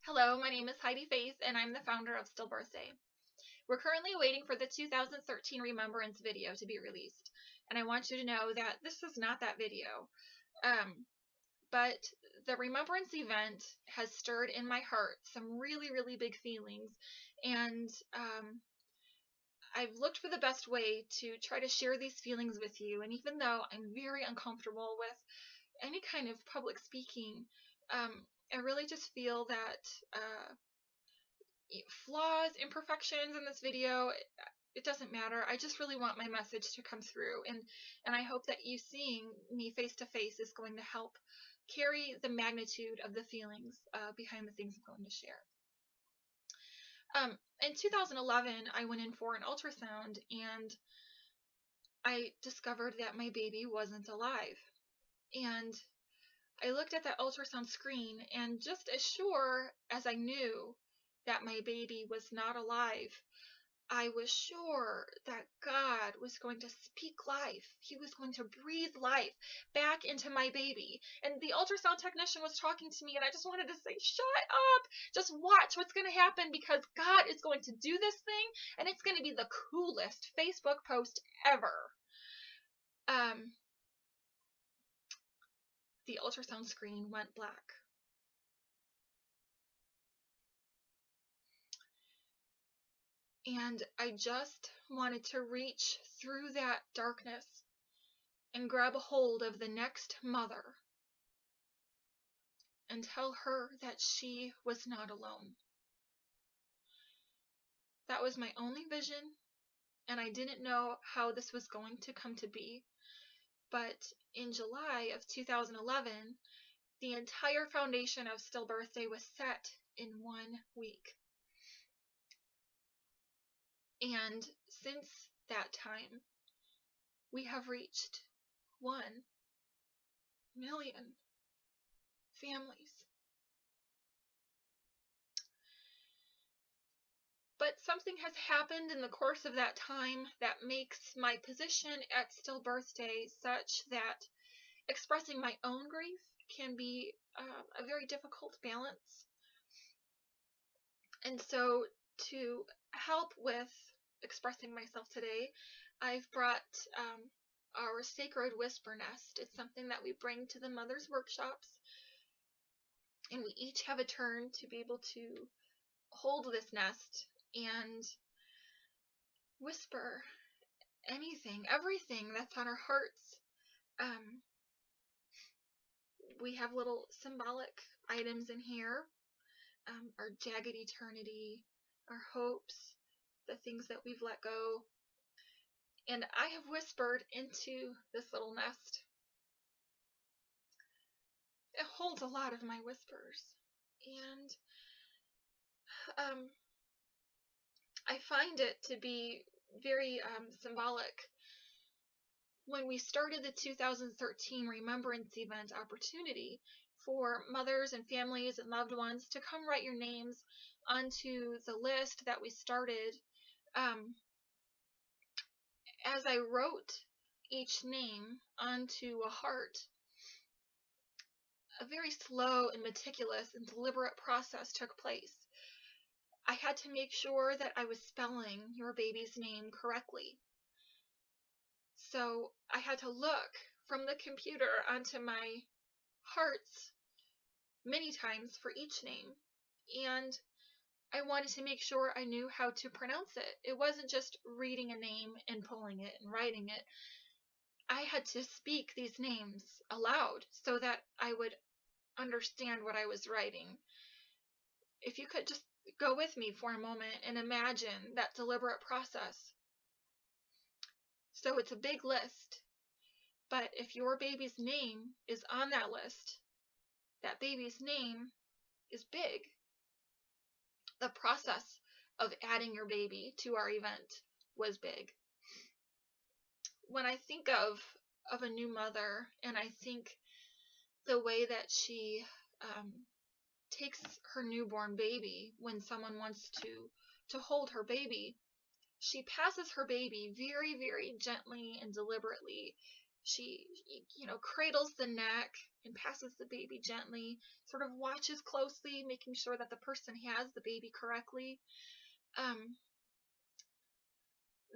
Hello, my name is Heidi Faith, and I'm the founder of Still Birthday. We're currently waiting for the 2013 Remembrance video to be released, and I want you to know that this is not that video. But the Remembrance event has stirred in my heart some really, really big feelings, and I've looked for the best way to try to share these feelings with you. And even though I'm very uncomfortable with any kind of public speaking, I really just feel that flaws, imperfections in this video, it doesn't matter. I just really want my message to come through, and I hope that you seeing me face to face is going to help carry the magnitude of the feelings behind the things I'm going to share. In 2011, I went in for an ultrasound, and I discovered that my baby wasn't alive. And I looked at that ultrasound screen, and just as sure as I knew that my baby was not alive, I was sure that God was going to speak life. He was going to breathe life back into my baby. And the ultrasound technician was talking to me, and I just wanted to say, shut up. Just watch what's going to happen, because God is going to do this thing, and it's going to be the coolest Facebook post ever. The ultrasound screen went black. And I just wanted to reach through that darkness and grab a hold of the next mother and tell her that she was not alone. That was my only vision, and I didn't know how this was going to come to be. But in July of 2011, the entire foundation of Still Birthday was set in 1 week. And since that time, we have reached 1 million families. But something has happened in the course of that time that makes my position at Still Birthday such that expressing my own grief can be a very difficult balance. And so to help with expressing myself today, I've brought our sacred whisper nest. It's something that we bring to the mothers' workshops, and we each have a turn to be able to hold this nest and whisper anything, everything that's on our hearts. We have little symbolic items in here, our jagged eternity, our hopes, the things that we've let go. And I have whispered into this little nest. It holds a lot of my whispers, and I find it to be very symbolic. When we started the 2013 Remembrance event opportunity for mothers and families and loved ones to come write your names onto the list that we started, as I wrote each name onto a heart, a very slow and meticulous and deliberate process took place. I had to make sure that I was spelling your baby's name correctly. So I had to look from the computer onto my hearts many times for each name, and I wanted to make sure I knew how to pronounce it. It wasn't just reading a name and pulling it and writing it. I had to speak these names aloud so that I would understand what I was writing. If you could just go with me for a moment and imagine that deliberate process. So it's a big list, but if your baby's name is on that list, that baby's name is big. The process of adding your baby to our event was big. When I think of a new mother, and I think the way that she takes her newborn baby when someone wants to hold her baby, she passes her baby very, very gently and deliberately She, cradles the neck and passes the baby gently, sort of watches closely, making sure that the person has the baby correctly.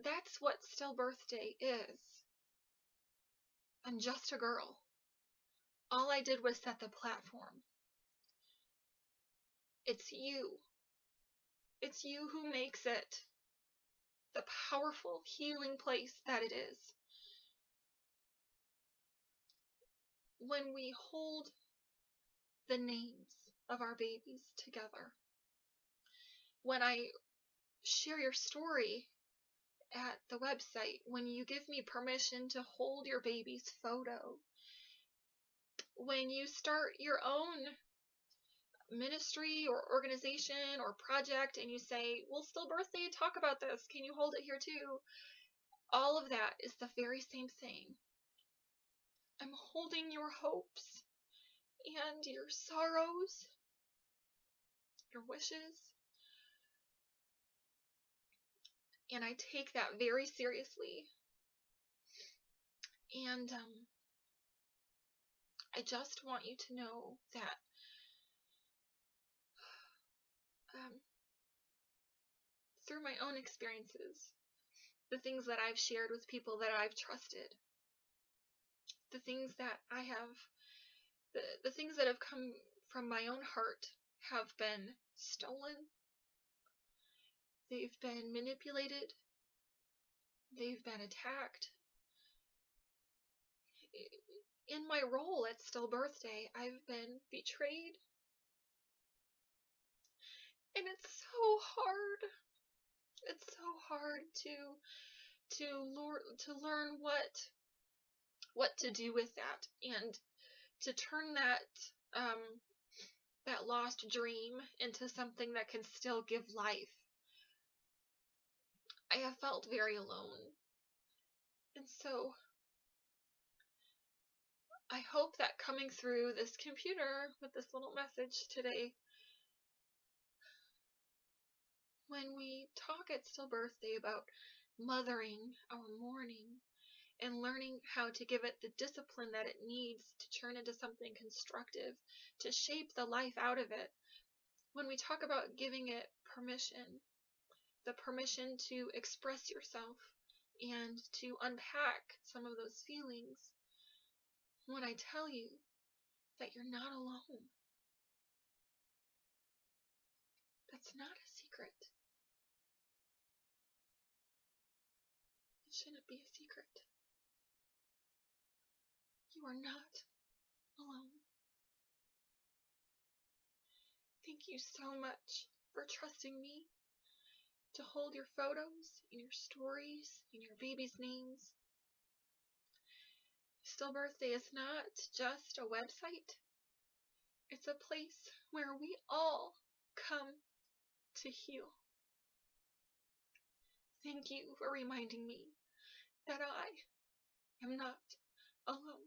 That's what stillbirth day is. I'm just a girl. All I did was set the platform. It's you. It's you who makes it the powerful, healing place that it is. When we hold the names of our babies together, when I share your story at the website, when you give me permission to hold your baby's photo, when you start your own ministry or organization or project and you say, well, stillbirth day, talk about this, can you hold it here too? All of that is the very same thing. I'm holding your hopes and your sorrows, your wishes, and I take that very seriously. And I just want you to know that through my own experiences, the things that I've shared with people that I've trusted, the things that I have, the things that have come from my own heart have been stolen. They've been manipulated. They've been attacked. In my role at stillbirth day, I've been betrayed. And it's so hard. It's so hard to learn what to do with that, and to turn that lost dream into something that can still give life. I have felt very alone. And so I hope that coming through this computer with this little message today, when we talk at stillbirth day about mothering our mourning and learning how to give it the discipline that it needs to turn into something constructive, to shape the life out of it, when we talk about giving it permission, the permission to express yourself and to unpack some of those feelings, when I tell you that you're not alone, that's not a secret. It shouldn't be a secret. You are not alone. Thank you so much for trusting me to hold your photos and your stories and your baby's names. Stillbirth Day is not just a website. It's a place where we all come to heal. Thank you for reminding me that I am not alone.